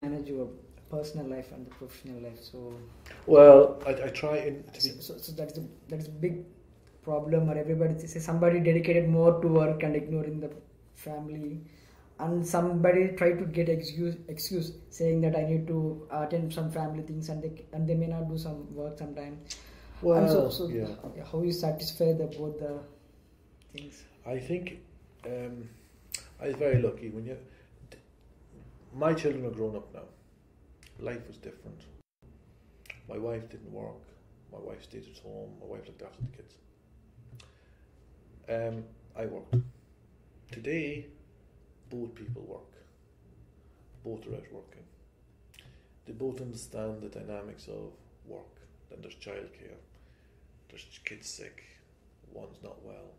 manage your personal life and the professional life? So, Well, I try to be. so that is a big problem. Or everybody say somebody dedicated more to work and ignoring the family, and somebody try to get excuse saying that I need to attend some family things, and they may not do some work sometimes. And Well, so yeah. how you satisfy the both the things? I think I was very lucky when my children are grown up now. Life was different. My wife didn't work. My wife stayed at home. My wife looked after the kids. I worked. Today, both people work. Both are out working. They both understand the dynamics of work. Then there's childcare. There's kids sick. One's not well.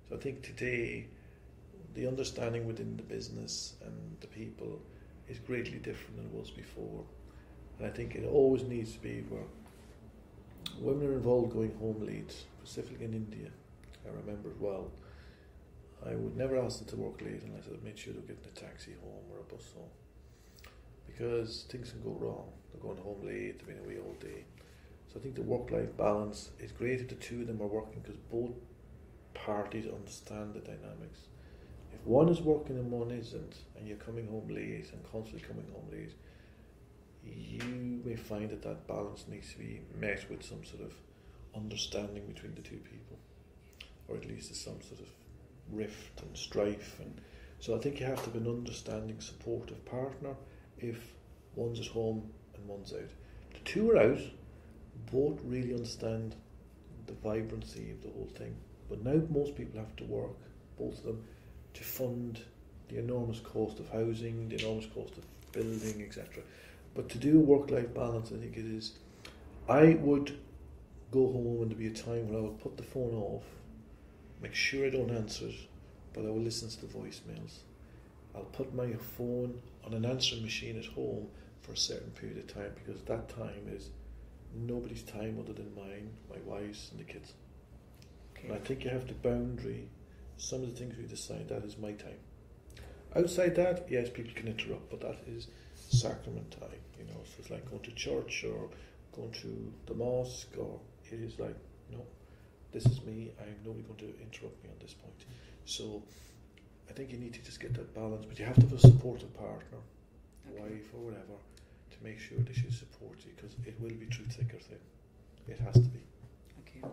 So I think today, the understanding within the business and the people is greatly different than it was before. And I think it always needs to be where women are involved going home late, specifically in India. I remember it well. I would never ask them to work late unless I made sure they were getting a taxi home or a bus home. Because things can go wrong. They're going home late, they've been away all day. So I think the work-life balance is great if the two of them are working because both parties understand the dynamics. If one is working and one isn't, and you're coming home late and constantly coming home late, you may find that balance needs to be met with some sort of understanding between the two people, or at least there's some sort of rift and strife. And so I think you have to have an understanding, supportive partner if one's at home and one's out. The two are out, both really understand the vibrancy of the whole thing. But now most people have to work, both of them, to fund the enormous cost of housing, the enormous cost of building, etc. But to do a work-life balance, I think it is, I would go home and there'd be a time when I would put the phone off, make sure I don't answer it, but I will listen to the voicemails. I'll put my phone on an answering machine at home for a certain period of time because that time is nobody's time other than mine, my wife's and the kids. Okay. And I think you have to boundary some of the things we decide that is my time. Outside that, yes, people can interrupt, but that is sacrament time, so it's like going to church or going to the mosque, or it is like, no, this is me, I'm nobody going to interrupt me on this point. So I think you need to just get that balance, but you have to have a supportive partner, wife or whatever, to make sure they should support you, because it will be through thick or thin. It has to be. Okay.